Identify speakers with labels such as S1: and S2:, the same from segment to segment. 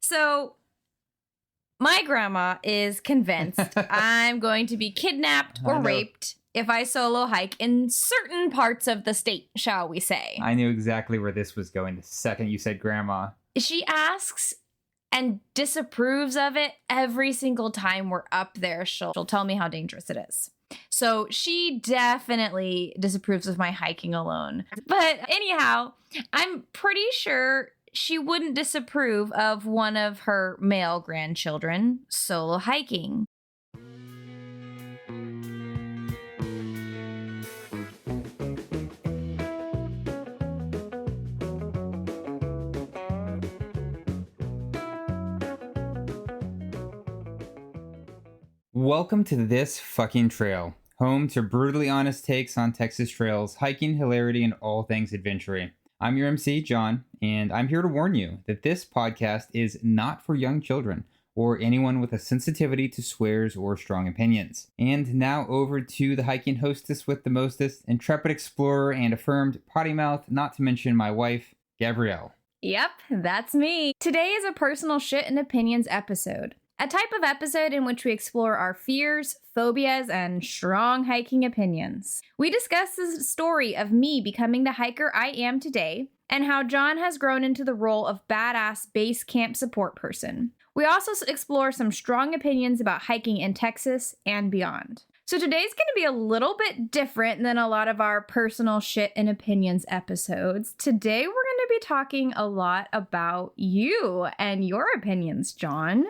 S1: So my grandma is convinced I'm going to be kidnapped or raped if I solo hike in certain parts of the state, shall we say.
S2: I knew exactly where this was going the second you said grandma.
S1: She asks and disapproves of it every single time we're up there. She'll tell me how dangerous it is. So she definitely disapproves of my hiking alone. But anyhow, I'm pretty sure she wouldn't disapprove of one of her male grandchildren solo hiking.
S2: Welcome to This Fucking Trail, home to brutally honest takes on Texas trails, hiking, hilarity, and all things adventure. I'm your MC, John, and I'm here to warn you that this podcast is not for young children or anyone with a sensitivity to swears or strong opinions. And now over to the hiking hostess with the mostest, intrepid explorer and affirmed potty mouth, not to mention my wife, Gabrielle.
S1: Yep, that's me. Today is a personal shit and opinions episode. A type of episode in which we explore our fears, phobias, and strong hiking opinions. We discuss the story of me becoming the hiker I am today, and how John has grown into the role of badass base camp support person. We also explore some strong opinions about hiking in Texas and beyond. So today's going to be a little bit different than a lot of our personal shit and opinions episodes. Today we're going to be talking a lot about you and your opinions, John.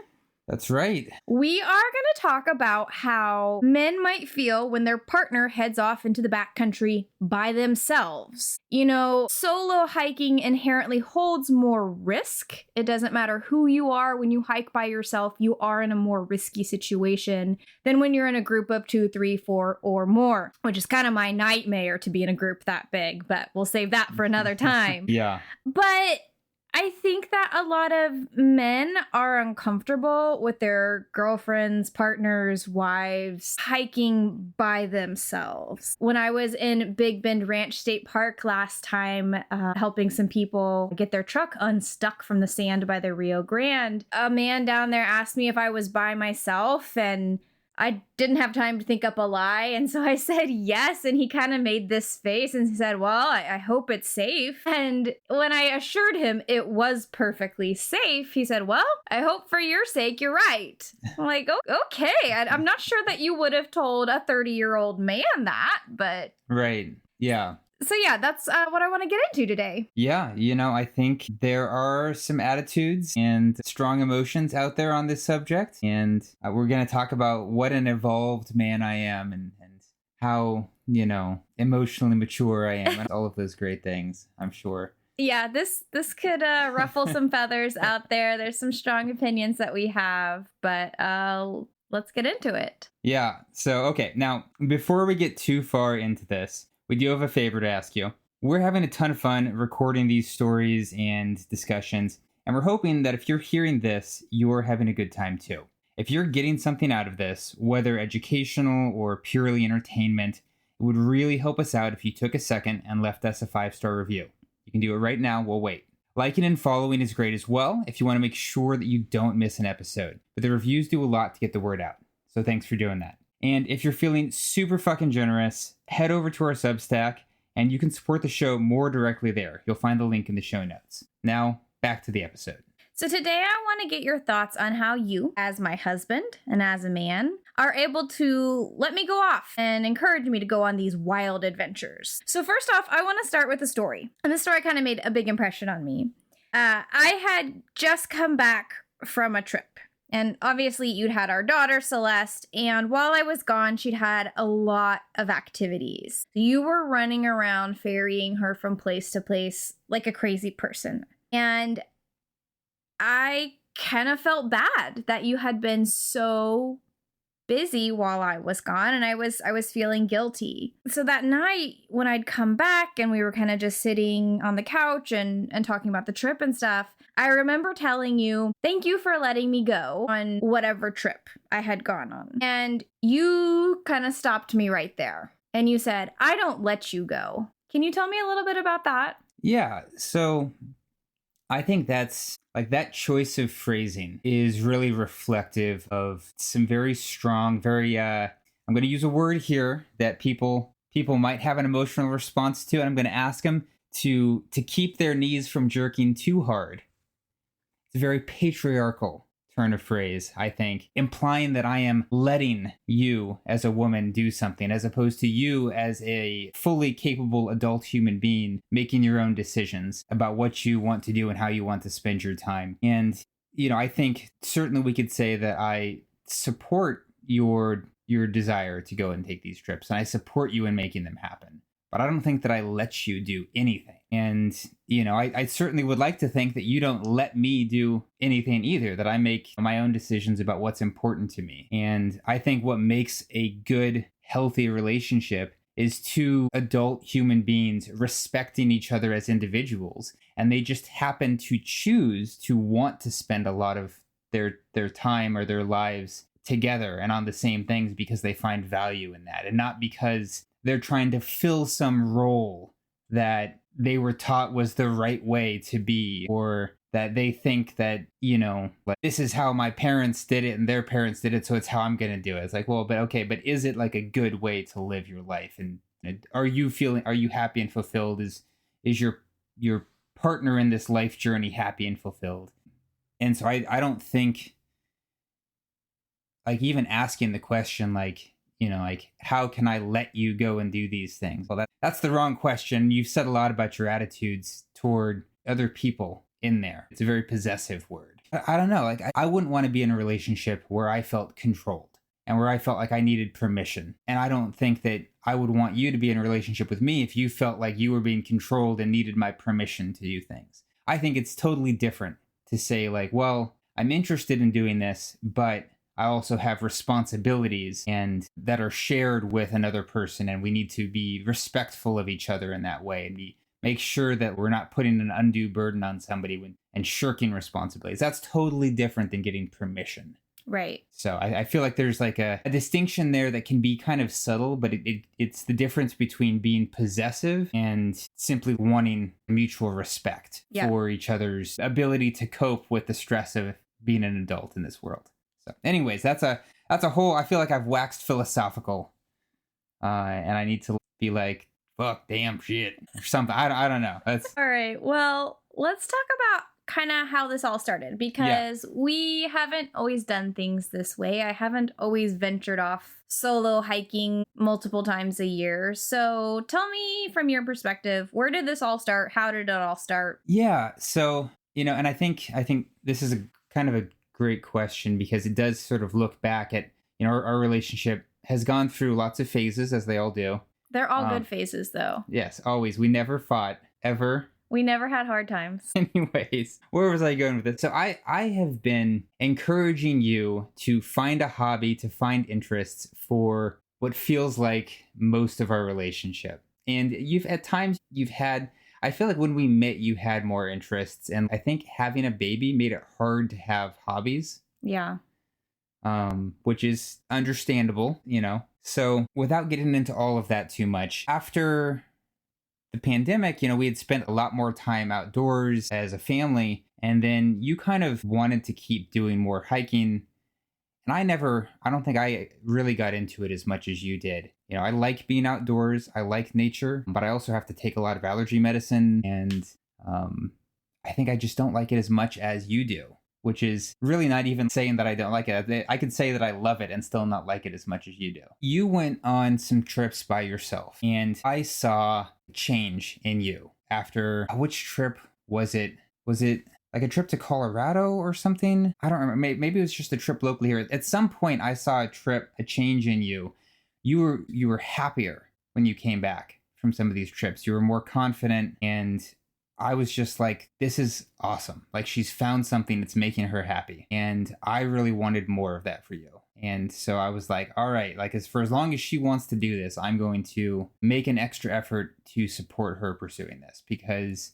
S2: That's right.
S1: We are going to talk about how men might feel when their partner heads off into the backcountry by themselves. You know, solo hiking inherently holds more risk. It doesn't matter who you are. When you hike by yourself, you are in a more risky situation than when you're in a group of 2, 3, 4, or more, which is kind of my nightmare to be in a group that big, but we'll save that for another time.
S2: Yeah.
S1: But I think that a lot of men are uncomfortable with their girlfriends, partners, wives hiking by themselves. When I was in Big Bend Ranch State Park last time, helping some people get their truck unstuck from the sand by the Rio Grande, a man down there asked me if I was by myself, and I didn't have time to think up a lie, and so I said yes, and he kind of made this face, and he said, well, I hope it's safe. And when I assured him it was perfectly safe, he said, well, I hope for your sake you're right. I'm like, oh, okay. I'm not sure that you would have told a 30-year-old man that, but...
S2: Right, yeah.
S1: So yeah, that's what I want to get into today.
S2: Yeah, I think there are some attitudes and strong emotions out there on this subject. And we're going to talk about what an evolved man I am and how, emotionally mature I am and all of those great things, I'm sure.
S1: Yeah, this could ruffle some feathers out there. There's some strong opinions that we have, but let's get into it.
S2: Yeah, so, okay. Now, before we get too far into this, we do have a favor to ask you. We're having a ton of fun recording these stories and discussions, and we're hoping that if you're hearing this, you're having a good time too. If you're getting something out of this, whether educational or purely entertainment, it would really help us out if you took a second and left us a 5-star review. You can do it right now, we'll wait. Liking and following is great as well if you want to make sure that you don't miss an episode, but the reviews do a lot to get the word out, so thanks for doing that. And if you're feeling super fucking generous, head over to our Substack, and you can support the show more directly there. You'll find the link in the show notes. Now, back to the episode.
S1: So today I want to get your thoughts on how you, as my husband and as a man, are able to let me go off and encourage me to go on these wild adventures. So first off, I want to start with a story. And this story kind of made a big impression on me. I had just come back from a trip. And obviously you'd had our daughter, Celeste, and while I was gone, she'd had a lot of activities. You were running around ferrying her from place to place like a crazy person. And I kind of felt bad that you had been so busy while I was gone, and I was feeling guilty. So that night when I'd come back and we were kind of just sitting on the couch and talking about the trip and stuff, I remember telling you, thank you for letting me go on whatever trip I had gone on. And you kind of stopped me right there. And you said, I don't let you go. Can you tell me a little bit about that?
S2: Yeah, so I think that's like that choice of phrasing is really reflective of some very strong, very I'm going to use a word here that people might have an emotional response to, and I'm going to ask them to keep their knees from jerking too hard. It's a very patriarchal turn of phrase, I think, implying that I am letting you as a woman do something as opposed to you as a fully capable adult human being making your own decisions about what you want to do and how you want to spend your time. And, I think certainly we could say that I support your desire to go and take these trips, and I support you in making them happen. But I don't think that I let you do anything. And, I certainly would like to think that you don't let me do anything either, that I make my own decisions about what's important to me. And I think what makes a good, healthy relationship is two adult human beings respecting each other as individuals. And they just happen to choose to want to spend a lot of their time or their lives together and on the same things because they find value in that, and not because they're trying to fill some role that they were taught was the right way to be, or that they think that, like, this is how my parents did it and their parents did it, so it's how I'm going to do it. It's like, well, but okay, but is it like a good way to live your life? And are you happy and fulfilled? Is your partner in this life journey happy and fulfilled? And so I don't think, like, even asking the question, like, like, how can I let you go and do these things? Well, that's the wrong question. You've said a lot about your attitudes toward other people in there. It's a very possessive word. I don't know. Like, I wouldn't want to be in a relationship where I felt controlled and where I felt like I needed permission. And I don't think that I would want you to be in a relationship with me if you felt like you were being controlled and needed my permission to do things. I think it's totally different to say, like, well, I'm interested in doing this, but I also have responsibilities and that are shared with another person, and we need to be respectful of each other in that way, and make sure that we're not putting an undue burden on somebody and shirking responsibilities. That's totally different than getting permission.
S1: Right.
S2: So I feel like there's like a distinction there that can be kind of subtle, but it's the difference between being possessive and simply wanting mutual respect for each other's ability to cope with the stress of being an adult in this world. So anyways, that's a whole, I feel like I've waxed philosophical, and I need to be like, fuck, damn, shit, or something. I don't know. That's
S1: all right. Well, let's talk about kind of how this all started, because we haven't always done things this way. I haven't always ventured off solo hiking multiple times a year. So tell me from your perspective, where did this all start? How did it all start?
S2: Yeah. So, and I think this is a kind of a great question, because it does sort of look back at, our relationship has gone through lots of phases, as they all do.
S1: They're all good phases, though.
S2: Yes, always. We never fought, ever.
S1: We never had hard times.
S2: Anyways, where was I going with it? So I have been encouraging you to find a hobby, to find interests for what feels like most of our relationship. And at times you've had, I feel like when we met, you had more interests. And I think having a baby made it hard to have hobbies.
S1: Yeah.
S2: Which is understandable, So without getting into all of that too much, after the pandemic, we had spent a lot more time outdoors as a family. And then you kind of wanted to keep doing more hiking. And I don't think I really got into it as much as you did. I like being outdoors. I like nature, but I also have to take a lot of allergy medicine. And I think I just don't like it as much as you do, which is really not even saying that I don't like it. I could say that I love it and still not like it as much as you do. You went on some trips by yourself, and I saw change in you after, which trip was it? Was it like a trip to Colorado or something? I don't remember. Maybe it was just a trip locally here. At some point I saw a change in you. You were happier when you came back from some of these trips. You were more confident, and I was just like, this is awesome. Like, she's found something that's making her happy. And I really wanted more of that for you. And so I was like, all right, like, for as long as she wants to do this, I'm going to make an extra effort to support her pursuing this, because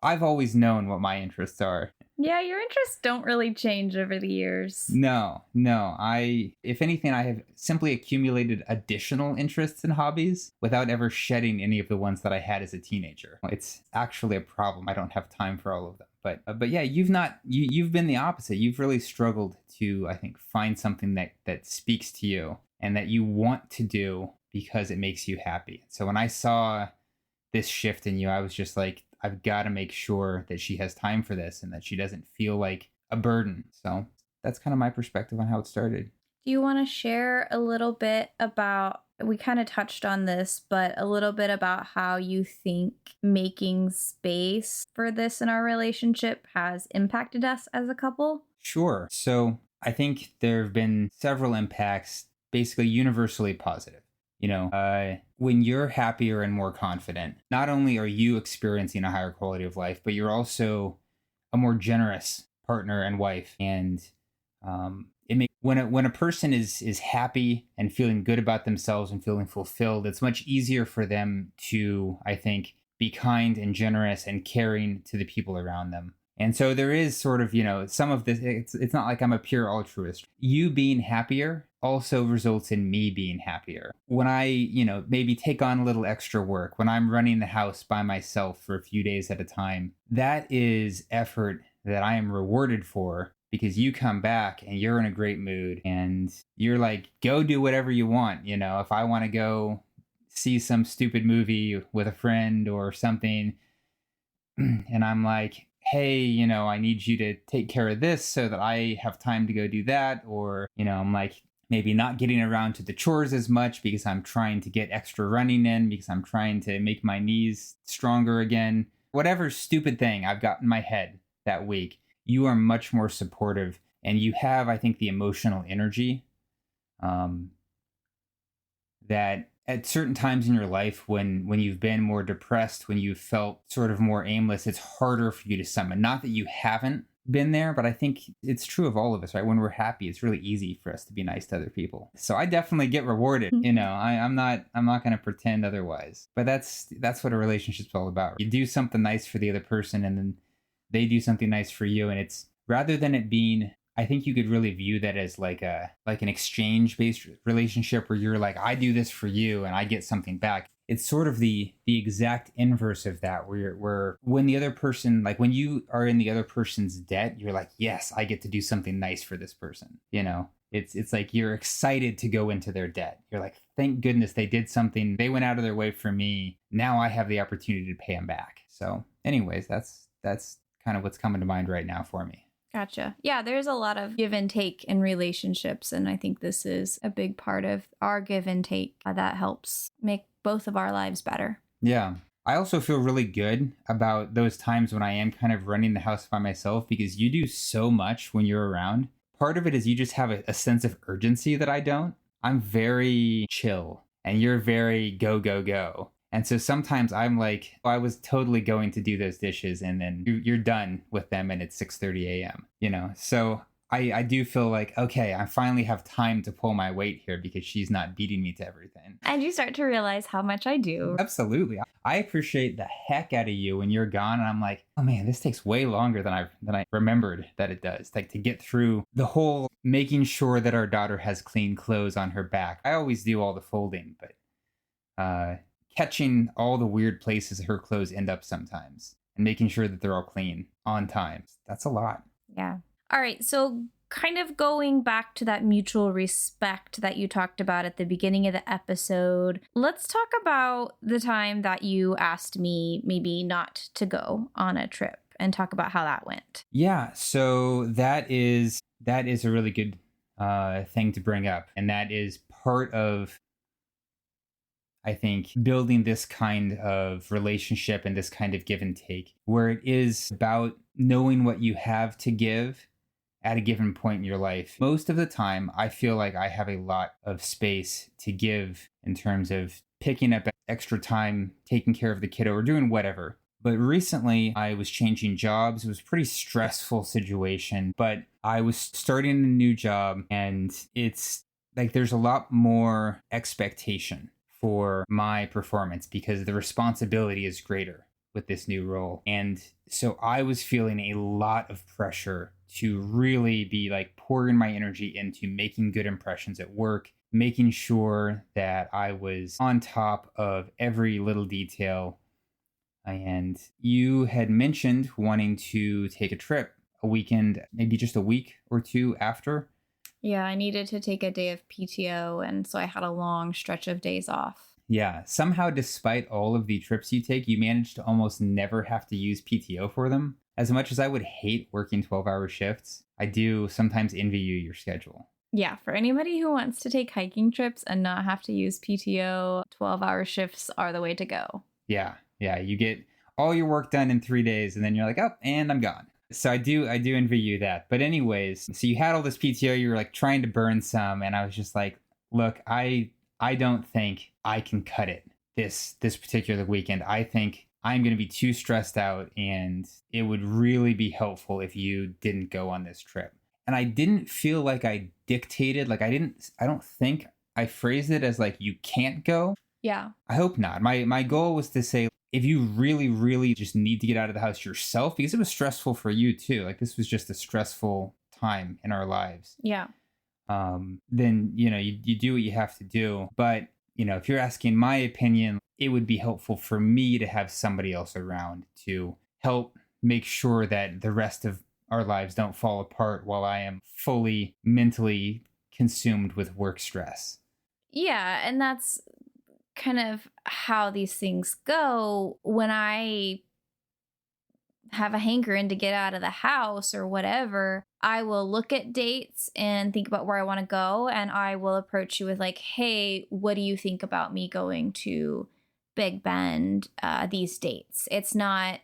S2: I've always known what my interests are.
S1: Yeah, your interests don't really change over the years.
S2: No. If anything, I have simply accumulated additional interests and hobbies without ever shedding any of the ones that I had as a teenager. It's actually a problem. I don't have time for all of them. But yeah, you've been the opposite. You've really struggled to, I think, find something that speaks to you and that you want to do because it makes you happy. So when I saw this shift in you, I was just like, I've got to make sure that she has time for this and that she doesn't feel like a burden. So that's kind of my perspective on how it started.
S1: Do you want to share a little bit about, we kind of touched on this, but a little bit about how you think making space for this in our relationship has impacted us as a couple?
S2: Sure. So I think there have been several impacts, basically universally positive. When you're happier and more confident, not only are you experiencing a higher quality of life, but you're also a more generous partner and wife. And it makes when a person is happy and feeling good about themselves and feeling fulfilled, it's much easier for them to, I think, be kind and generous and caring to the people around them. And so there is sort of, some of this, it's not like I'm a pure altruist. You being happier also results in me being happier. When I, maybe take on a little extra work, when I'm running the house by myself for a few days at a time, that is effort that I am rewarded for because you come back and you're in a great mood and you're like, go do whatever you want. If I want to go see some stupid movie with a friend or something, and I'm like, hey, I need you to take care of this so that I have time to go do that. Or, I'm like, maybe not getting around to the chores as much because I'm trying to get extra running in because I'm trying to make my knees stronger again. Whatever stupid thing I've got in my head that week, you are much more supportive and you have, I think, the emotional energy that at certain times in your life when you've been more depressed, when you've felt sort of more aimless, it's harder for you to summon. Not that you haven't been there, but I think it's true of all of us, right? When we're happy, it's really easy for us to be nice to other people. So I definitely get rewarded. I'm not going to pretend otherwise. But that's what a relationship's all about. You do something nice for the other person, and then they do something nice for you, and it's rather than it being, I think you could really view that as like an exchange-based relationship where you're like, I do this for you and I get something back. It's sort of the exact inverse of that, where when the other person, like when you are in the other person's debt, you're like, yes, I get to do something nice for this person. It's like you're excited to go into their debt. You're like, thank goodness they did something. They went out of their way for me. Now I have the opportunity to pay them back. So anyways, that's kind of what's coming to mind right now for me.
S1: Gotcha. Yeah, there's a lot of give and take in relationships. And I think this is a big part of our give and take that helps make both of our lives better.
S2: Yeah. I also feel really good about those times when I am kind of running the house by myself because you do so much when you're around. Part of it is you just have a sense of urgency that I don't. I'm very chill and you're very go, go, go. And so sometimes I'm like, oh, I was totally going to do those dishes and then you're done with them and it's 6:30 a.m., So I do feel like, okay, I finally have time to pull my weight here because she's not beating me to everything.
S1: And you start to realize how much I do.
S2: Absolutely. I appreciate the heck out of you when you're gone. And I'm like, oh man, this takes way longer than I remembered that it does. Like to get through the whole making sure that our daughter has clean clothes on her back. I always do all the folding, but catching all the weird places her clothes end up sometimes and making sure that they're all clean on time. That's a lot.
S1: Yeah. All right. So kind of going back to that mutual respect that you talked about at the beginning of the episode, let's talk about the time that you asked me maybe not to go on a trip and talk about how that went.
S2: Yeah. So that is a really good thing to bring up. And that is part of, I think, building this kind of relationship and this kind of give and take, where it is about knowing what you have to give at a given point in your life. Most of the time, I feel like I have a lot of space to give in terms of picking up extra time, taking care of the kiddo, or doing whatever. But recently, I was changing jobs. It was a pretty stressful situation, but I was starting a new job, and it's like there's a lot more expectation for my performance because the responsibility is greater with this new role. And so I was feeling a lot of pressure to really be like pouring my energy into making good impressions at work, making sure that I was on top of every little detail, And you had mentioned wanting to take a trip a weekend, maybe just a week or two after.
S1: Yeah, I needed to take a day of PTO, and so I had a long stretch of days off.
S2: Yeah, somehow, despite all of the trips you take, you manage to almost never have to use PTO for them. As much as I would hate working 12-hour shifts, I do sometimes envy you your schedule.
S1: Yeah, for anybody who wants to take hiking trips and not have to use PTO, 12-hour shifts are the way to go.
S2: Yeah, you get all your work done in 3 days, and then you're like, oh, and I'm gone. So I do envy you that. But anyways, so you had all this PTO, you were like trying to burn some, and I was just like, look, I don't think I can cut it this particular weekend. I think I'm going to be too stressed out, and it would really be helpful if you didn't go on this trip. And I didn't feel like I dictated, like I don't think I phrased it as like, you can't go.
S1: Yeah.
S2: I hope not. My goal was to say, if you really, really just need to get out of the house yourself, because it was stressful for you too. Like this was just a stressful time in our lives.
S1: Yeah.
S2: Then, you do what you have to do. But, if you're asking my opinion, it would be helpful for me to have somebody else around to help make sure that the rest of our lives don't fall apart while I am fully mentally consumed with work stress.
S1: Yeah, and that's kind of how these things go. When I have a hankering to get out of the house or whatever, I will look at dates and think about where I want to go, and I will approach you with like, hey, what do you think about me going to Big Bend these dates? It's not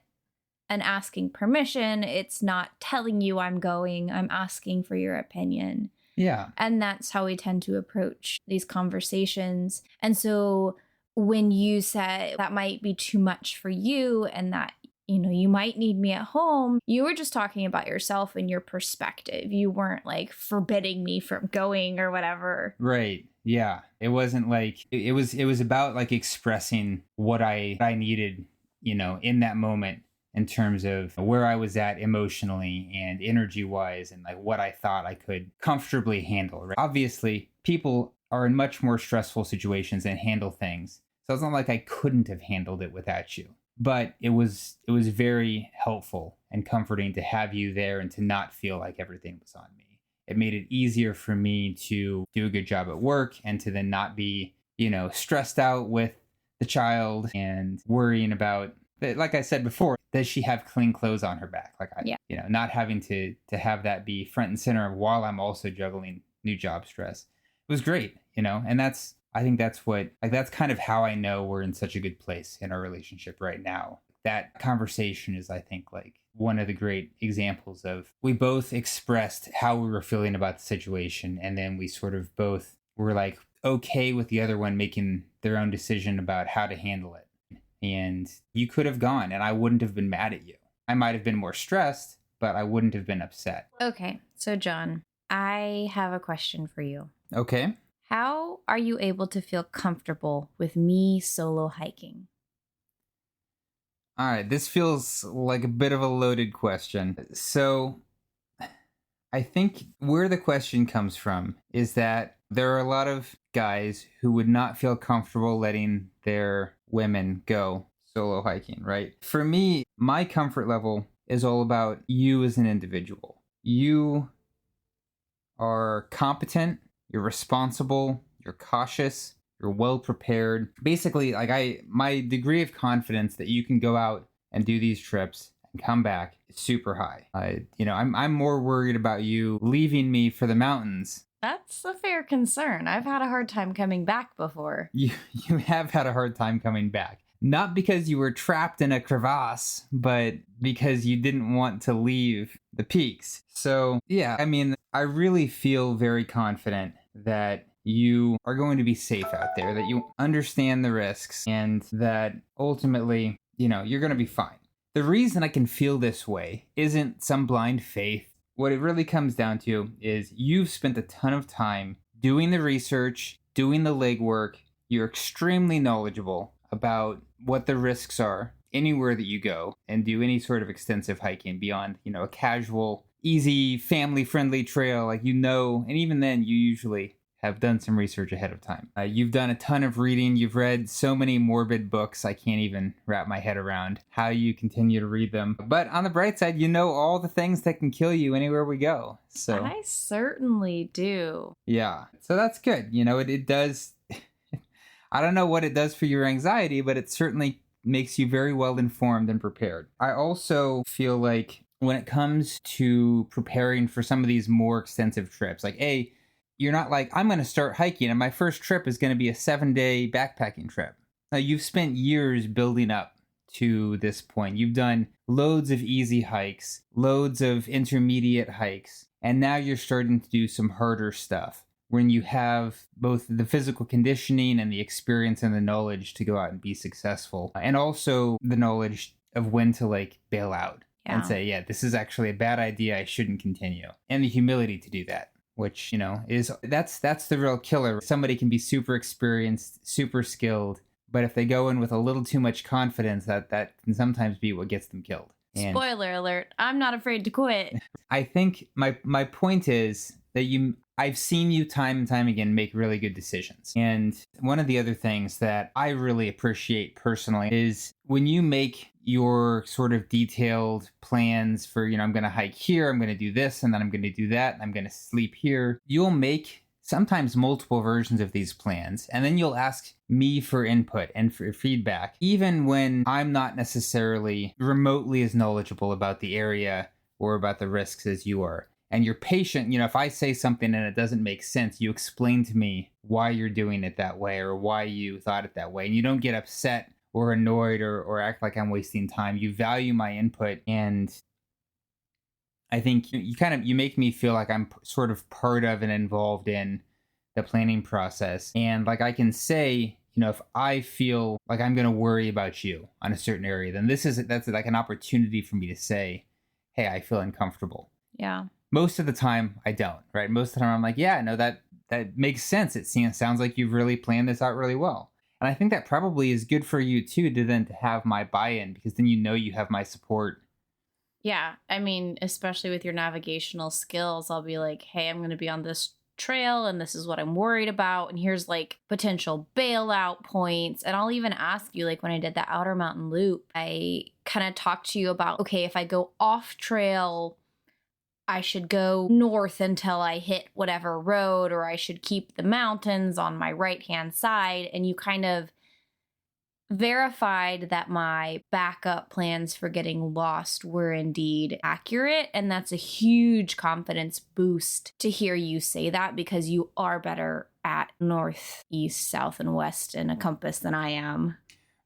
S1: an asking permission. It's not telling you I'm going. I'm asking for your opinion.
S2: Yeah.
S1: And that's how we tend to approach these conversations. And so when you said that might be too much for you and that, you might need me at home, you were just talking about yourself and your perspective. You weren't like forbidding me from going or whatever.
S2: Right. Yeah. It wasn't like, it was about like expressing what I needed, in that moment in terms of where I was at emotionally and energy wise and like what I thought I could comfortably handle. Right? Obviously, people are in much more stressful situations and handle things. So it's not like I couldn't have handled it without you. But it was very helpful and comforting to have you there and to not feel like everything was on me. It made it easier for me to do a good job at work and to then not be, stressed out with the child and worrying about, like I said before, does she have clean clothes on her back? Like, not having to have that be front and center while I'm also juggling new job stress. It was great, and I think that's kind of how I know we're in such a good place in our relationship right now. That conversation is, I think, like one of the great examples of we both expressed how we were feeling about the situation. And then we sort of both were like okay with the other one making their own decision about how to handle it. And you could have gone and I wouldn't have been mad at you. I might have been more stressed, but I wouldn't have been upset.
S1: Okay. So, John, I have a question for you.
S2: Okay.
S1: How are you able to feel comfortable with me solo hiking?
S2: All right, this feels like a bit of a loaded question. So I think where the question comes from is that there are a lot of guys who would not feel comfortable letting their women go solo hiking, right? For me, my comfort level is all about you as an individual. You are competent. You're responsible, you're cautious, you're well prepared. Basically, like my degree of confidence that you can go out and do these trips and come back is super high. I'm more worried about you leaving me for the mountains.
S1: That's a fair concern. I've had a hard time coming back before.
S2: You have had a hard time coming back. Not because you were trapped in a crevasse, but because you didn't want to leave the peaks. So, yeah, I really feel very confident that you are going to be safe out there, that you understand the risks, and that ultimately, you're going to be fine. The reason I can feel this way isn't some blind faith. What it really comes down to is you've spent a ton of time doing the research, doing the legwork. You're extremely knowledgeable about what the risks are anywhere that you go and do any sort of extensive hiking beyond, a casual, easy, family-friendly trail, and even then you usually have done some research ahead of time. You've done a ton of reading. You've read so many morbid books. I can't even wrap my head around how you continue to read them. But on the bright side, you know all the things that can kill you anywhere we go. So
S1: I certainly do.
S2: Yeah. So that's good. You know, it does. I don't know what it does for your anxiety, but it certainly makes you very well informed and prepared. I also feel like when it comes to preparing for some of these more extensive trips, like, you're not like, I'm going to start hiking and my first trip is going to be a 7-day backpacking trip. Now, you've spent years building up to this point. You've done loads of easy hikes, loads of intermediate hikes, and now you're starting to do some harder stuff when you have both the physical conditioning and the experience and the knowledge to go out and be successful, and also the knowledge of when to like bail out and say, yeah, this is actually a bad idea. I shouldn't continue. And the humility to do that, which, you know, that's the real killer. Somebody can be super experienced, super skilled, but if they go in with a little too much confidence, that can sometimes be what gets them killed. And
S1: spoiler alert, I'm not afraid to quit.
S2: I think my point is that I've seen you time and time again make really good decisions. And one of the other things that I really appreciate personally is when you make your sort of detailed plans for, you know, I'm going to hike here, I'm going to do this, and then I'm going to do that, and I'm going to sleep here. You'll make sometimes multiple versions of these plans, and then you'll ask me for input and for feedback, even when I'm not necessarily remotely as knowledgeable about the area or about the risks as you are. And you're patient. You know, if I say something and it doesn't make sense, you explain to me why you're doing it that way or why you thought it that way. And you don't get upset or annoyed or act like I'm wasting time. You value my input. And I think you make me feel like I'm sort of part of and involved in the planning process. And like I can say, you know, if I feel like I'm going to worry about you on a certain area, then that's like an opportunity for me to say, hey, I feel uncomfortable.
S1: Yeah.
S2: Most of the time, I don't, right? Most of the time, I'm like, yeah, no, that makes sense. It sounds like you've really planned this out really well. And I think that probably is good for you, too, to have my buy-in, because then you know you have my support.
S1: Yeah. I mean, especially with your navigational skills, I'll be like, hey, I'm going to be on this trail and this is what I'm worried about. And here's like potential bailout points. And I'll even ask you, like when I did the Outer Mountain Loop, I kind of talked to you about, okay, if I go off trail, I should go north until I hit whatever road, or I should keep the mountains on my right-hand side. And you kind of verified that my backup plans for getting lost were indeed accurate. And that's a huge confidence boost to hear you say that, because you are better at north, east, south, and west in a compass than I am.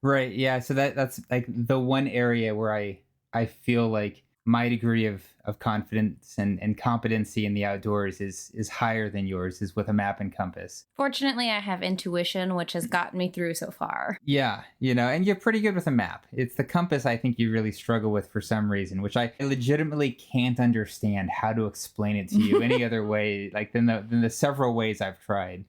S2: Right. Yeah. So that's like the one area where I feel like my degree of confidence and competency in the outdoors is higher than yours, is with a map and compass.
S1: Fortunately, I have intuition, which has gotten me through so far.
S2: Yeah, you know, and you're pretty good with a map. It's the compass I think you really struggle with for some reason, which I legitimately can't understand how to explain it to you any other way, like than the several ways I've tried.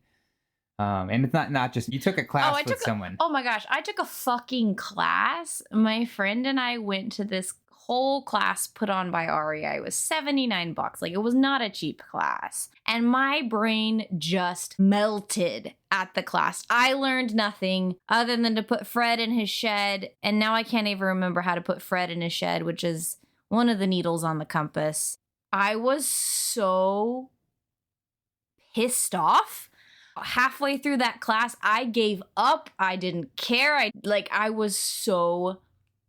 S2: And it's not just, you took a class with someone.
S1: Oh my gosh, I took a fucking class. My friend and I went to this whole class put on by REI. It was $79. Like, it was not a cheap class. And my brain just melted at the class. I learned nothing other than to put Fred in his shed. And now I can't even remember how to put Fred in his shed, which is one of the needles on the compass. I was so pissed off. Halfway through that class, I gave up. I didn't care. I was so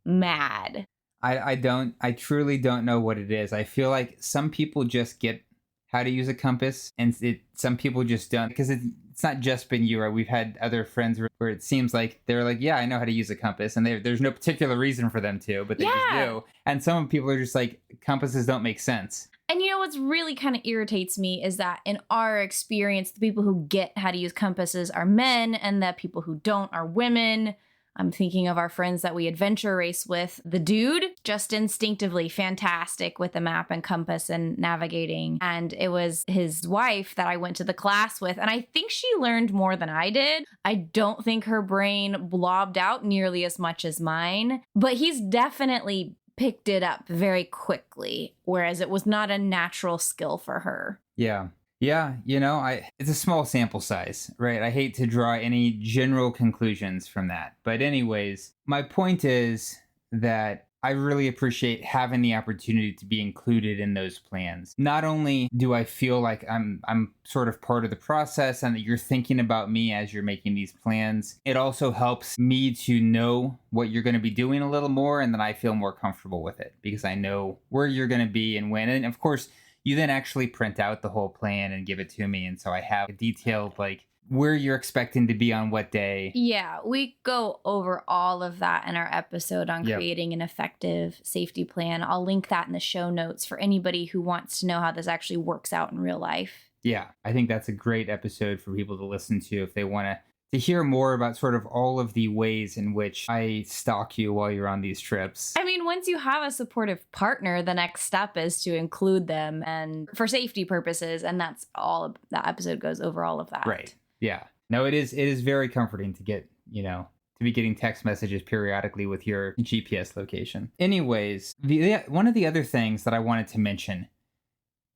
S1: mad.
S2: I truly don't know what it is. I feel like some people just get how to use a compass, and some people just don't, because it's not just been you, right? We've had other friends where it seems like they're like, yeah, I know how to use a compass, and there's no particular reason for them to, but they just do. And some people are just like, compasses don't make sense.
S1: And you know what's really kind of irritates me is that in our experience, the people who get how to use compasses are men, and the people who don't are women. I'm thinking of our friends that we adventure race with. The dude, just instinctively fantastic with the map and compass and navigating. And it was his wife that I went to the class with. And I think she learned more than I did. I don't think her brain blobbed out nearly as much as mine. But he's definitely picked it up very quickly, whereas it was not a natural skill for her.
S2: Yeah. Yeah, it's a small sample size, right? I hate to draw any general conclusions from that. But anyways, my point is that I really appreciate having the opportunity to be included in those plans. Not only do I feel like I'm sort of part of the process and that you're thinking about me as you're making these plans, it also helps me to know what you're going to be doing a little more, and then I feel more comfortable with it because I know where you're going to be and when. And of course, you then actually print out the whole plan and give it to me. And so I have a detailed, like, where you're expecting to be on what day.
S1: Yeah, we go over all of that in our episode on creating an effective safety plan. I'll link that in the show notes for anybody who wants to know how this actually works out in real life.
S2: Yeah, I think that's a great episode for people to listen to if they want to hear more about sort of all of the ways in which I stalk you while you're on these trips.
S1: I mean, once you have a supportive partner, the next step is to include them and for safety purposes. And that's all that episode goes over all of that.
S2: Right. Yeah. No, it is very comforting to get, to be getting text messages periodically with your GPS location. Anyways, one of the other things that I wanted to mention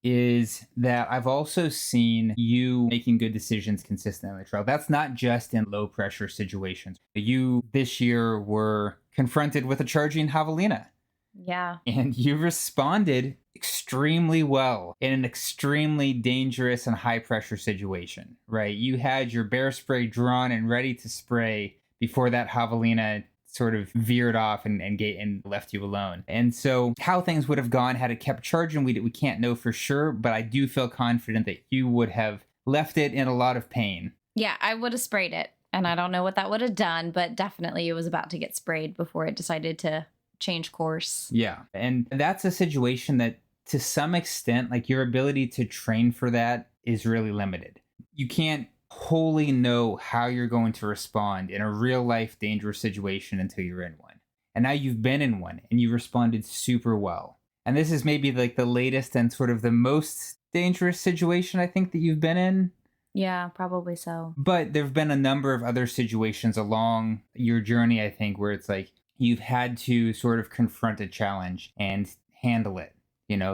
S2: is that I've also seen you making good decisions consistently on the trail. That's not just in low pressure situations. You this year were confronted with a charging javelina.
S1: Yeah.
S2: And you responded extremely well in an extremely dangerous and high pressure situation, right? You had your bear spray drawn and ready to spray before that javelina sort of veered off and left you alone. And so how things would have gone had it kept charging, we can't know for sure, but I do feel confident that you would have left it in a lot of pain.
S1: Yeah, I would have sprayed it. And I don't know what that would have done, but definitely it was about to get sprayed before it decided to change course.
S2: Yeah. And that's a situation that to some extent, like your ability to train for that is really limited. You can't wholly know how you're going to respond in a real life dangerous situation until you're in one. And now you've been in one and you responded super well. And this is maybe like the latest and sort of the most dangerous situation I think that you've been in.
S1: Yeah, probably so.
S2: But there've been a number of other situations along your journey, I think, where it's like you've had to sort of confront a challenge and handle it.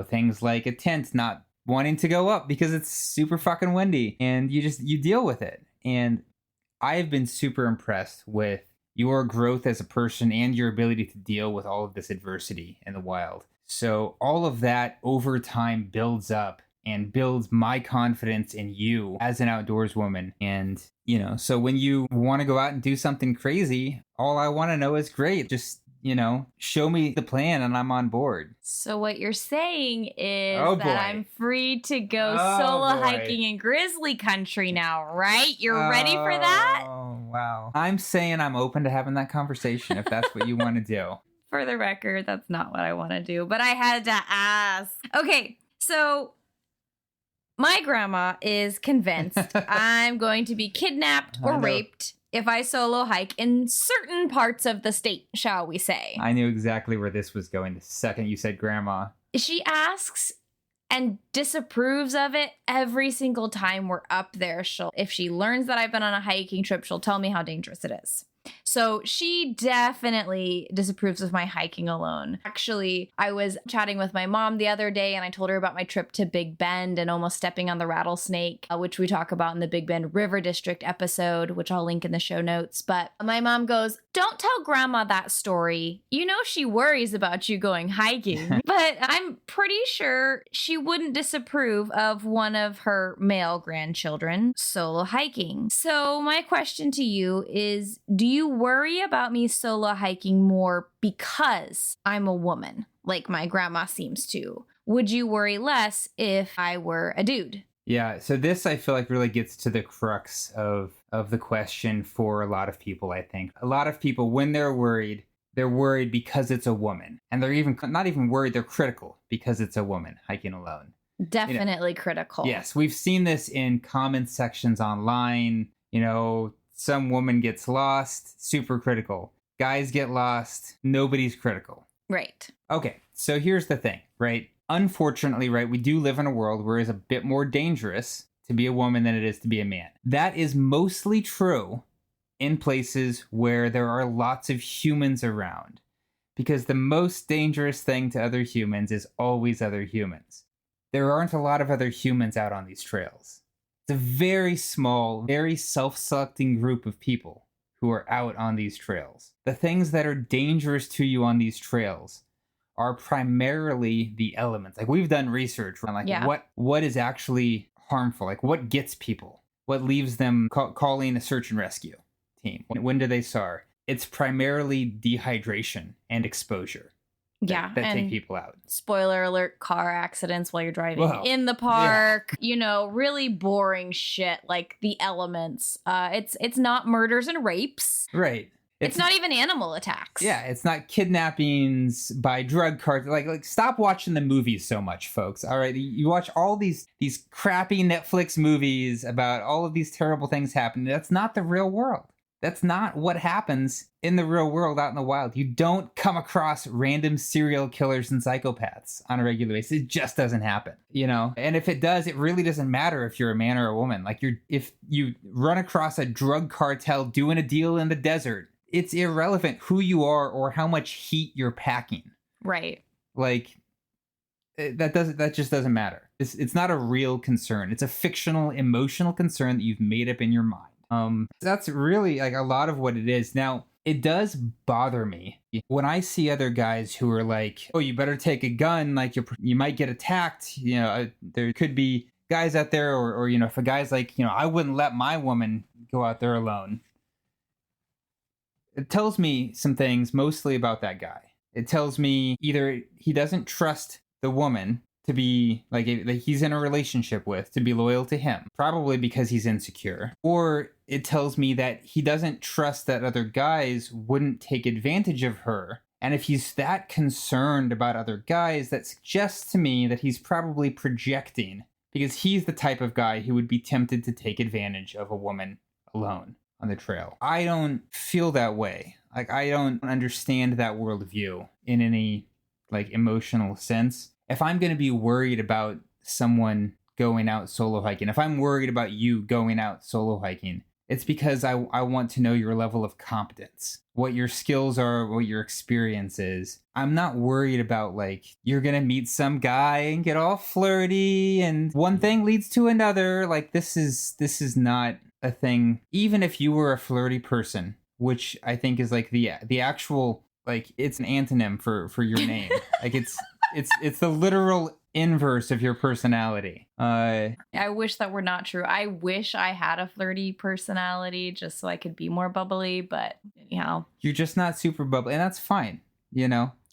S2: Things like a tent not wanting to go up because it's super fucking windy, and you deal with it. And I've been super impressed with your growth as a person and your ability to deal with all of this adversity in the wild. So all of that over time builds up and builds my confidence in you as an outdoors woman. And, so when you want to go out and do something crazy, all I want to know is great. Just, show me the plan and I'm on board.
S1: So what you're saying is that I'm free to go solo hiking in grizzly country now, right? You're ready for that?
S2: Oh, wow. I'm saying I'm open to having that conversation if that's what you want to do.
S1: For the record, that's not what I want to do, but I had to ask. Okay, so my grandma is convinced I'm going to be kidnapped or raped if I solo hike in certain parts of the state, shall we say.
S2: I knew exactly where this was going the second you said grandma.
S1: She asks and disapproves of it every single time we're up there. If she learns that I've been on a hiking trip, she'll tell me how dangerous it is. So she definitely disapproves of my hiking alone. Actually, I was chatting with my mom the other day and I told her about my trip to Big Bend and almost stepping on the rattlesnake, which we talk about in the Big Bend River District episode, which I'll link in the show notes. But my mom goes, "Don't tell grandma that story. She worries about you going hiking." But I'm pretty sure she wouldn't disapprove of one of her male grandchildren solo hiking. So my question to you is, do you worry about me solo hiking more because I'm a woman, like my grandma seems to? Would you worry less if I were a dude?
S2: Yeah, so this I feel like really gets to the crux of the question for a lot of people, I think. A lot of people, when they're worried because it's a woman. And they're even not even worried, they're critical because it's a woman hiking alone.
S1: Definitely critical.
S2: Yes, we've seen this in comment sections online. Some woman gets lost, super critical. Guys get lost, nobody's critical.
S1: Right.
S2: Okay, so here's the thing, right? Unfortunately, right, we do live in a world where it's a bit more dangerous to be a woman than it is to be a man. That is mostly true in places where there are lots of humans around, because the most dangerous thing to other humans is always other humans. there aren't a lot of other humans out on these trails. It's a very small, very self-selecting group of people who are out on these trails. The things that are dangerous to you on these trails are primarily the elements. Like, we've done research on what is actually harmful, like what gets people, what leaves them calling a search and rescue team. When do they SAR? It's primarily dehydration and exposure. That take people out.
S1: Spoiler alert, car accidents while you're driving in the park, really boring shit like the elements. It's not murders and rapes.
S2: Right.
S1: It's not even animal attacks.
S2: Yeah, it's not kidnappings by drug cartels. Like stop watching the movies so much, folks. All right, you watch all these crappy Netflix movies about all of these terrible things happening. That's not the real world. That's not what happens in the real world out in the wild. You don't come across random serial killers and psychopaths on a regular basis. It just doesn't happen, And if it does, it really doesn't matter if you're a man or a woman. Like if you run across a drug cartel doing a deal in the desert, it's irrelevant who you are or how much heat you're packing.
S1: Right.
S2: Like that just doesn't matter. It's not a real concern. It's a fictional, emotional concern that you've made up in your mind. That's really like a lot of what it is. Now, it does bother me when I see other guys who are like, oh, you better take a gun, like you might get attacked. There could be guys out there or if a guy's like, I wouldn't let my woman go out there alone. It tells me some things mostly about that guy. It tells me either he doesn't trust the woman to be like he's in a relationship with, to be loyal to him, probably because he's insecure. Or it tells me that he doesn't trust that other guys wouldn't take advantage of her. And if he's that concerned about other guys, that suggests to me that he's probably projecting, because he's the type of guy who would be tempted to take advantage of a woman alone on the trail. I don't feel that way. Like, I don't understand that worldview in any emotional sense. If I'm going to be worried about someone going out solo hiking, if I'm worried about you going out solo hiking, it's because I want to know your level of competence, what your skills are, what your experience is. I'm not worried about you're going to meet some guy and get all flirty and one thing leads to another. This is not a thing. Even if you were a flirty person, which I think is the actual, it's an antonym for your name. It's the literal inverse of your personality.
S1: I wish that were not true. I wish I had a flirty personality just so I could be more bubbly, but
S2: you're just not super bubbly, and that's fine. I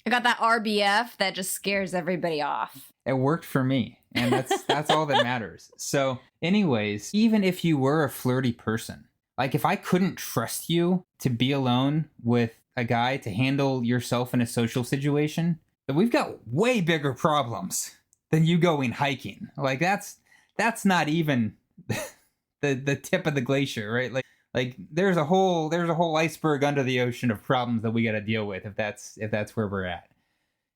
S1: got that RBF that just scares everybody off.
S2: It worked for me, and that's all that matters. So, anyways, even if you were a flirty person, if I couldn't trust you to be alone with a guy to handle yourself in a social situation, then we've got way bigger problems than you going hiking. That's not even the tip of the glacier, right? There's a whole iceberg under the ocean of problems that we got to deal with if that's where we're at.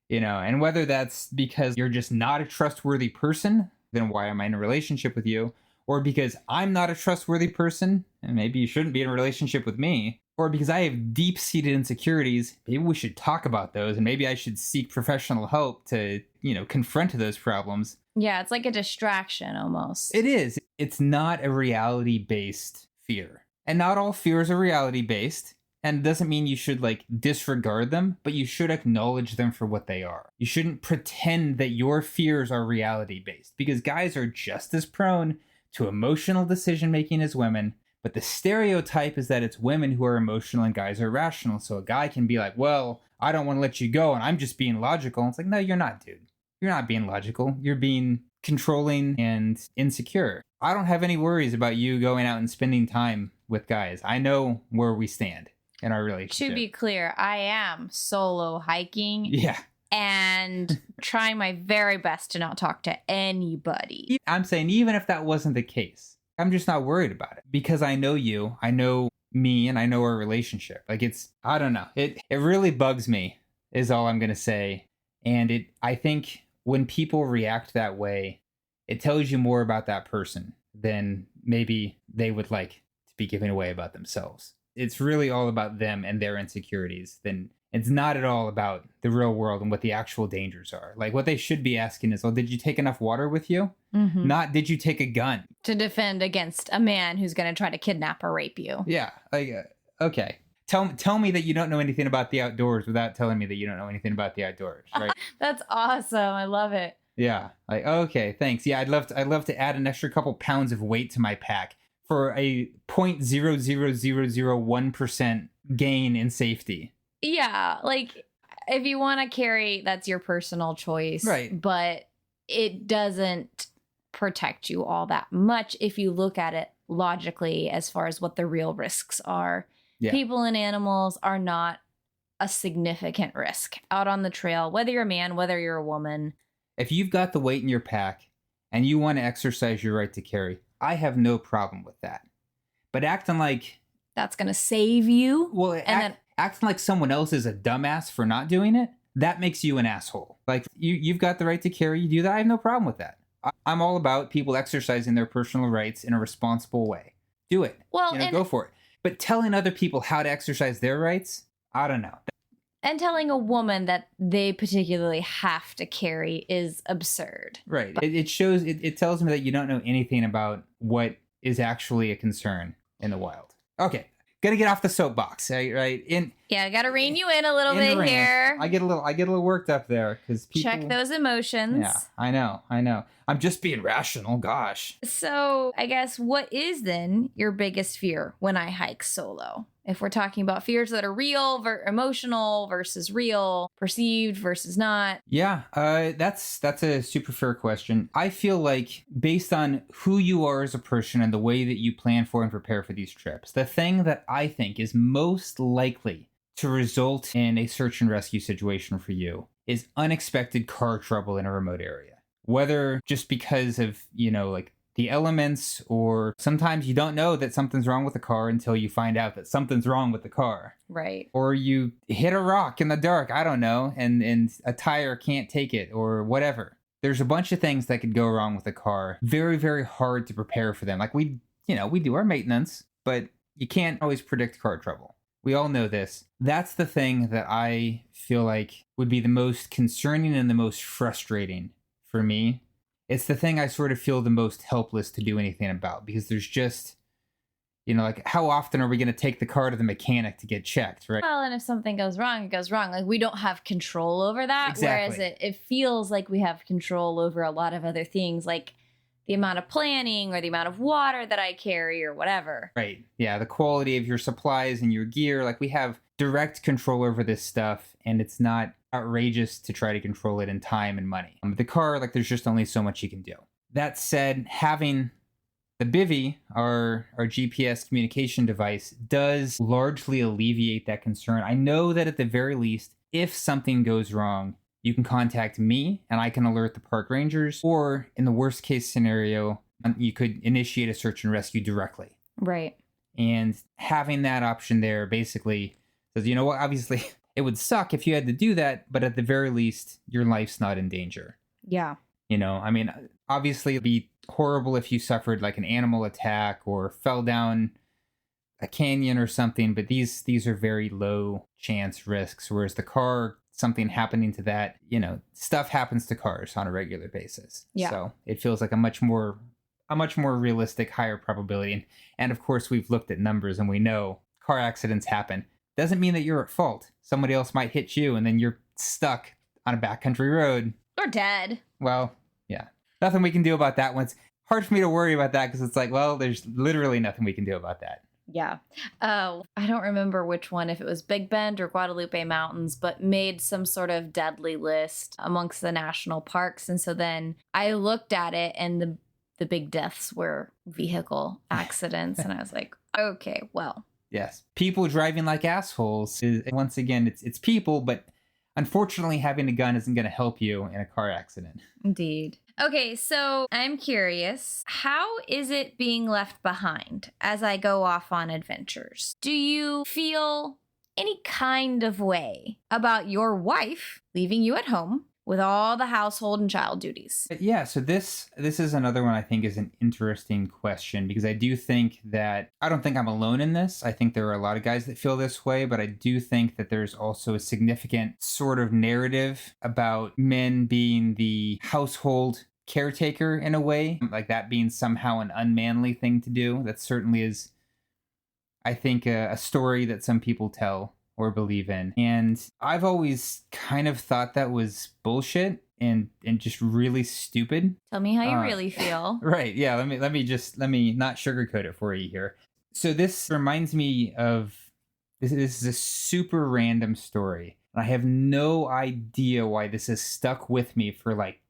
S2: And whether that's because you're just not a trustworthy person, then why am I in a relationship with you? Or because I'm not a trustworthy person, and maybe you shouldn't be in a relationship with me. Or because I have deep-seated insecurities, maybe we should talk about those, and maybe I should seek professional help to, confront those problems.
S1: Yeah, it's like a distraction almost.
S2: It is. It's not a reality-based fear. And not all fears are reality-based. And it doesn't mean you should disregard them, but you should acknowledge them for what they are. You shouldn't pretend that your fears are reality-based, because guys are just as prone to emotional decision-making as women. But the stereotype is that it's women who are emotional and guys are rational. So a guy can be like, well, I don't want to let you go and I'm just being logical. And it's no, you're not, dude. You're not being logical. You're being controlling and insecure. I don't have any worries about you going out and spending time with guys. I know where we stand in our relationship.
S1: To be clear, I am solo hiking.
S2: Yeah.
S1: And trying my very best to not talk to anybody.
S2: I'm saying even if that wasn't the case, I'm just not worried about it because I know you, I know me, and I know our relationship. I don't know. It really bugs me is all I'm going to say. And I think when people react that way, it tells you more about that person than maybe they would like to be giving away about themselves. It's really all about them and their insecurities than It's not at all about the real world and what the actual dangers are. Like, what they should be asking is, well, did you take enough water with you?
S1: Mm-hmm.
S2: Not, did you take a gun?
S1: To defend against a man who's going to try to kidnap or rape you.
S2: Yeah. Like, okay. Tell me that you don't know anything about the outdoors without telling me that you don't know anything about the outdoors, right?
S1: That's awesome. I love it.
S2: Yeah. Like, okay, thanks. Yeah, I'd love to add an extra couple pounds of weight to my pack for a 0.00001% gain in safety.
S1: Yeah, like if you want to carry, that's your personal choice.
S2: Right.
S1: But it doesn't protect you all that much if you look at it logically as far as what the real risks are. Yeah. People and animals are not a significant risk out on the trail, whether you're a man, whether you're a woman.
S2: If you've got the weight in your pack and you want to exercise your right to carry, I have no problem with that. But acting like
S1: that's going to save you.
S2: Well, acting like someone else is a dumbass for not doing it, that makes you an asshole. Like, you've got the right to carry, you do that, I have no problem with that. I'm all about people exercising their personal rights in a responsible way. Do it.
S1: Well,
S2: go for it. But telling other people how to exercise their rights, I don't know.
S1: And telling a woman that they particularly have to carry is absurd.
S2: Right. It shows, it tells me that you don't know anything about what is actually a concern in the wild. Okay. Gonna get off the soapbox, right?
S1: I gotta rein you in a little bit here.
S2: I get a little worked up there because people
S1: check those emotions.
S2: Yeah, I know. I'm just being rational. Gosh.
S1: So I guess what is then your biggest fear when I hike solo? If we're talking about fears that are real, emotional versus real, perceived versus not.
S2: Yeah, that's a super fair question. I feel like based on who you are as a person and the way that you plan for and prepare for these trips, the thing that I think is most likely to result in a search and rescue situation for you is unexpected car trouble in a remote area. Whether just because of, like the elements, or sometimes you don't know that something's wrong with the car until you find out that something's wrong with the car.
S1: Right.
S2: Or you hit a rock in the dark, I don't know, and a tire can't take it or whatever. There's a bunch of things that could go wrong with the car. Very, very hard to prepare for them. Like we do our maintenance, but you can't always predict car trouble. We all know this. That's the thing that I feel like would be the most concerning and the most frustrating for me. It's the thing I sort of feel the most helpless to do anything about, because there's just, like, how often are we going to take the car to the mechanic to get checked, right?
S1: Well, and if something goes wrong, it goes wrong. Like, we don't have control over that.
S2: Exactly.
S1: Whereas it feels like we have control over a lot of other things, like the amount of planning or the amount of water that I carry or whatever.
S2: Right. Yeah, the quality of your supplies and your gear. Like, we have direct control over this stuff, and it's not outrageous to try to control it in time and money. The car, like, there's just only so much you can do. That said, having the bivy, our GPS communication device, does largely alleviate that concern. I know that at the very least, if something goes wrong, you can contact me and I can alert the park rangers, or in the worst case scenario, you could initiate a search and rescue directly.
S1: Right.
S2: And having that option there basically says, you know what, obviously it would suck if you had to do that, but at the very least, your life's not in danger.
S1: Yeah.
S2: I mean, obviously it'd be horrible if you suffered like an animal attack or fell down a canyon or something, but these are very low chance risks. Whereas the car, something happening to that, stuff happens to cars on a regular basis.
S1: Yeah.
S2: So it feels like a much more realistic, higher probability. And of course, we've looked at numbers and we know car accidents happen. Doesn't mean that you're at fault. Somebody else might hit you and then you're stuck on a backcountry road.
S1: Or dead.
S2: Well, yeah. Nothing we can do about that one. It's hard for me to worry about that because it's like, well, there's literally nothing we can do about that.
S1: Yeah. I don't remember which one, if it was Big Bend or Guadalupe Mountains, but made some sort of deadly list amongst the national parks. And so then I looked at it and the big deaths were vehicle accidents. And I was like, okay, well.
S2: Yes. People driving like assholes. Once again, it's people, but unfortunately having a gun isn't going to help you in a car accident.
S1: Indeed. Okay, so I'm curious, how is it being left behind as I go off on adventures? Do you feel any kind of way about your wife leaving you at home with all the household and child duties?
S2: Yeah, so this is another one I think is an interesting question, because I do think that I don't think I'm alone in this. I think there are a lot of guys that feel this way, but I do think that there's also a significant sort of narrative about men being the household caretaker in a way, like that being somehow an unmanly thing to do. That certainly is, I think, a story that some people tell or believe in. And I've always kind of thought that was bullshit and just really stupid.
S1: Tell me how you really feel.
S2: Right. Yeah. Let me not sugarcoat it for you here. So this reminds me of this is a super random story. I have no idea why this has stuck with me for like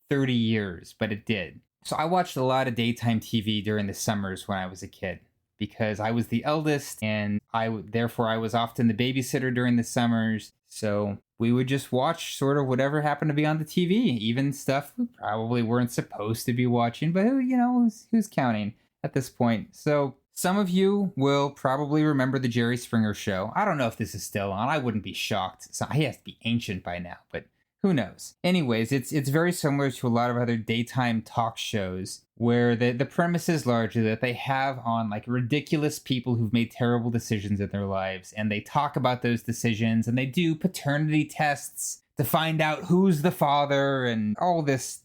S2: 30 years, but it did. So I watched a lot of daytime TV during the summers when I was a kid, because I was the eldest and therefore I was often the babysitter during the summers. So we would just watch sort of whatever happened to be on the TV, even stuff we probably weren't supposed to be watching, but who's counting at this point? So some of you will probably remember the Jerry Springer Show. I don't know if this is still on. I wouldn't be shocked. So he has to be ancient by now, but who knows? Anyways, it's very similar to a lot of other daytime talk shows where the premise is largely that they have on like ridiculous people who've made terrible decisions in their lives, and they talk about those decisions, and they do paternity tests to find out who's the father and all this,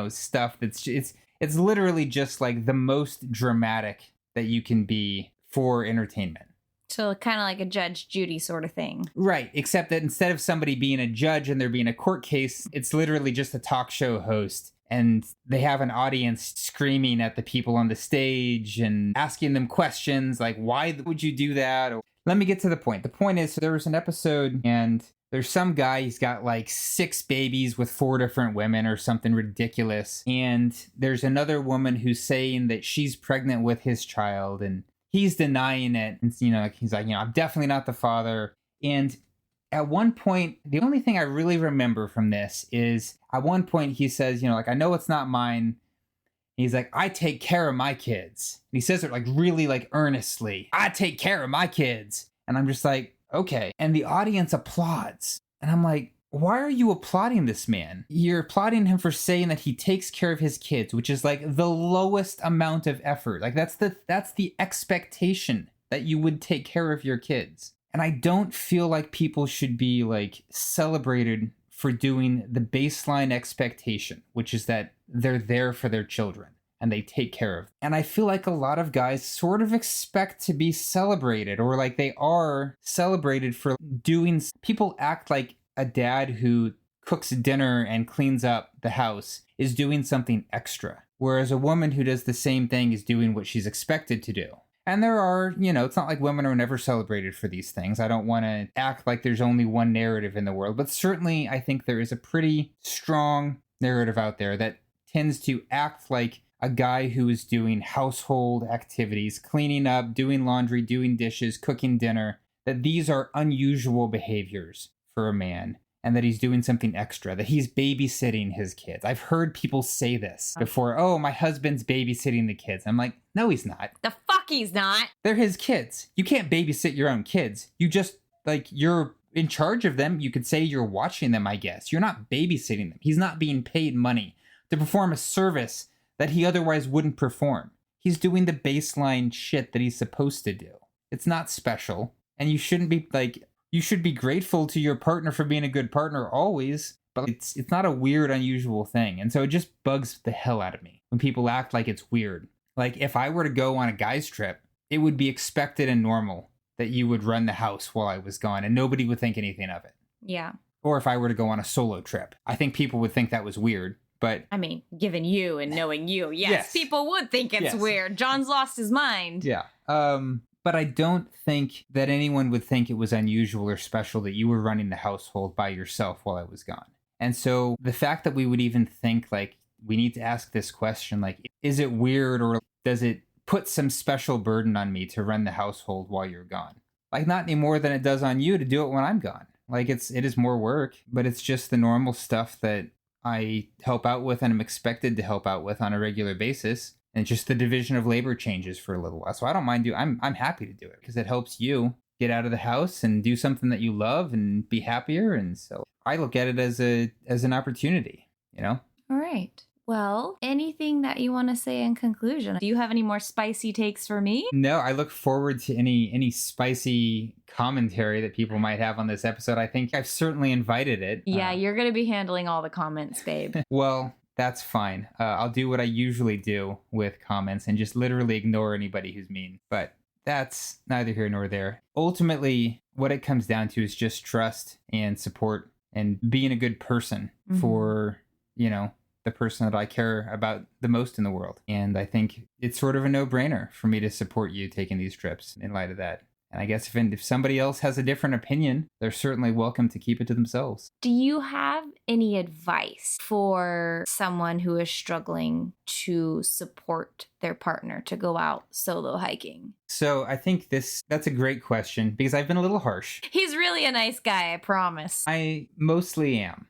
S2: stuff that's it's literally just like the most dramatic that you can be for entertainment.
S1: So kind of like a Judge Judy sort of thing.
S2: Right, except that instead of somebody being a judge and there being a court case, it's literally just a talk show host. And they have an audience screaming at the people on the stage and asking them questions like, why would you do that? Or, let me get to the point. The point is, so there was an episode and there's some guy, he's got like 6 babies with 4 different women or something ridiculous. And there's another woman who's saying that she's pregnant with his child, and he's denying it. And, he's like, I'm definitely not the father. And at one point, the only thing I really remember from this is at one point he says, I know it's not mine. He's like, I take care of my kids. And he says it like really like earnestly. I take care of my kids. And I'm just like, okay. And the audience applauds. And I'm like, why are you applauding this man? You're applauding him for saying that he takes care of his kids, which is like the lowest amount of effort. Like that's the expectation, that you would take care of your kids. And I don't feel like people should be like celebrated for doing the baseline expectation, which is that they're there for their children and they take care of them. And I feel like a lot of guys sort of expect to be celebrated, or like they are celebrated for doing. People act like a dad who cooks dinner and cleans up the house is doing something extra, whereas a woman who does the same thing is doing what she's expected to do. And there are, it's not like women are never celebrated for these things. I don't want to act like there's only one narrative in the world, but certainly I think there is a pretty strong narrative out there that tends to act like a guy who is doing household activities, cleaning up, doing laundry, doing dishes, cooking dinner, that these are unusual behaviors for a man, and that he's doing something extra, that he's babysitting his kids. I've heard people say this before. Oh, my husband's babysitting the kids. I'm like, no, he's not.
S1: The fuck he's not.
S2: They're his kids. You can't babysit your own kids. You just, you're in charge of them. You could say you're watching them, I guess. You're not babysitting them. He's not being paid money to perform a service that he otherwise wouldn't perform. He's doing the baseline shit that he's supposed to do. It's not special. And you shouldn't be you should be grateful to your partner for being a good partner always, but it's not a weird, unusual thing. And so it just bugs the hell out of me when people act like it's weird. Like if I were to go on a guy's trip, it would be expected and normal that you would run the house while I was gone and nobody would think anything of it.
S1: Yeah.
S2: Or if I were to go on a solo trip, I think people would think that was weird. But
S1: I mean, given you and knowing you, yes. People would think it's weird. John's lost his mind.
S2: Yeah. But I don't think that anyone would think it was unusual or special that you were running the household by yourself while I was gone. And so the fact that we would even think like we need to ask this question, like, is it weird or does it put some special burden on me to run the household while you're gone? Like not any more than it does on you to do it when I'm gone. Like it is more work, but it's just the normal stuff that I help out with and I'm expected to help out with on a regular basis. And just the division of labor changes for a little while. So I don't mind I'm happy to do it because it helps you get out of the house and do something that you love and be happier. And so I look at it as an opportunity, you know?
S1: All right. Well, anything that you want to say in conclusion? Do you have any more spicy takes for me?
S2: No, I look forward to any spicy commentary that people might have on this episode. I think I've certainly invited it.
S1: Yeah, you're going to be handling all the comments, babe.
S2: Well, that's fine. I'll do what I usually do with comments and just literally ignore anybody who's mean. But that's neither here nor there. Ultimately, what it comes down to is just trust and support and being a good person for, the person that I care about the most in the world. And I think it's sort of a no-brainer for me to support you taking these trips in light of that. And I guess if somebody else has a different opinion, they're certainly welcome to keep it to themselves.
S1: Do you have any advice for someone who is struggling to support their partner to go out solo hiking?
S2: So I think that's a great question because I've been a little harsh.
S1: He's really a nice guy, I promise.
S2: I mostly am.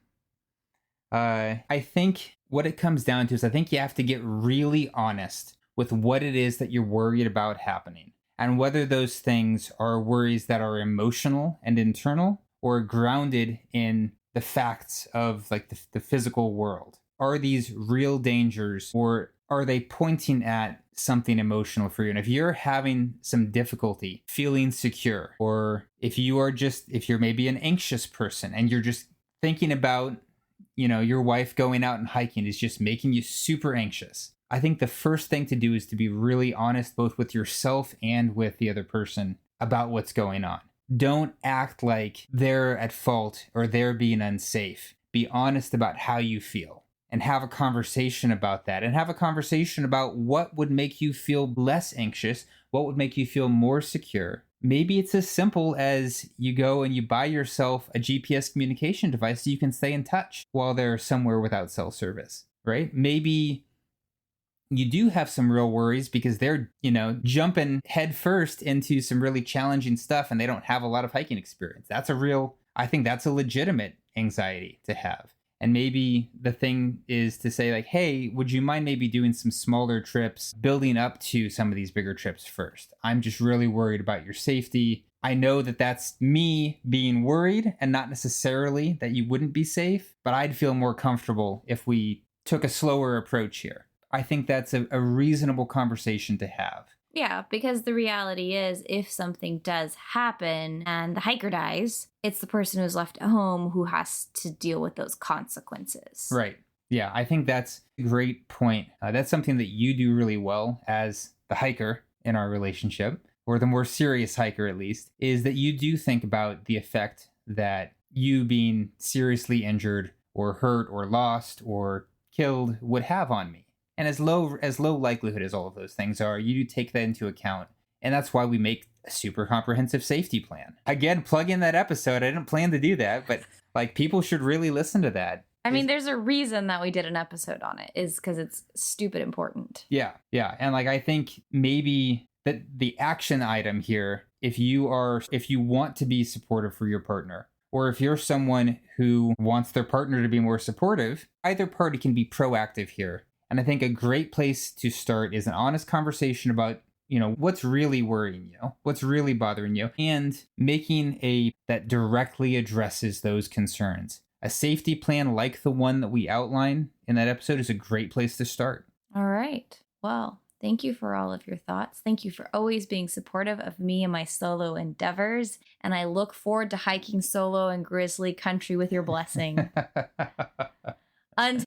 S2: I think what it comes down to is I think you have to get really honest with what it is that you're worried about happening and whether those things are worries that are emotional and internal or grounded in the facts of like the physical world. Are these real dangers or are they pointing at something emotional for you? And if you're having some difficulty feeling secure, or if you're maybe an anxious person and you're just thinking about your wife going out and hiking is just making you super anxious. I think the first thing to do is to be really honest, both with yourself and with the other person about what's going on. Don't act like they're at fault or they're being unsafe. Be honest about how you feel and have a conversation about that and have a conversation about what would make you feel less anxious, what would make you feel more secure. Maybe it's as simple as you go and you buy yourself a GPS communication device so you can stay in touch while they're somewhere without cell service, right? Maybe you do have some real worries because they're, jumping headfirst into some really challenging stuff and they don't have a lot of hiking experience. I think that's a legitimate anxiety to have. And maybe the thing is to say like, hey, would you mind maybe doing some smaller trips, building up to some of these bigger trips first? I'm just really worried about your safety. I know that that's me being worried and not necessarily that you wouldn't be safe, but I'd feel more comfortable if we took a slower approach here. I think that's a reasonable conversation to have.
S1: Yeah, because the reality is if something does happen and the hiker dies, it's the person who's left at home who has to deal with those consequences.
S2: Right. Yeah, I think that's a great point. That's something that you do really well as the hiker in our relationship, or the more serious hiker at least, is that you do think about the effect that you being seriously injured or hurt or lost or killed would have on me. And as low likelihood as all of those things are, you do take that into account. And that's why we make a super comprehensive safety plan. Again, plug in that episode. I didn't plan to do that, but people should really listen to that.
S1: I mean, there's a reason that we did an episode on it, is because it's stupid important.
S2: Yeah. And I think maybe that the action item here, if you want to be supportive for your partner, or if you're someone who wants their partner to be more supportive, either party can be proactive here. And I think a great place to start is an honest conversation about, what's really worrying you, what's really bothering you, and making that directly addresses those concerns. A safety plan like the one that we outline in that episode is a great place to start.
S1: All right. Well, thank you for all of your thoughts. Thank you for always being supportive of me and my solo endeavors. And I look forward to hiking solo in grizzly country with your blessing. Until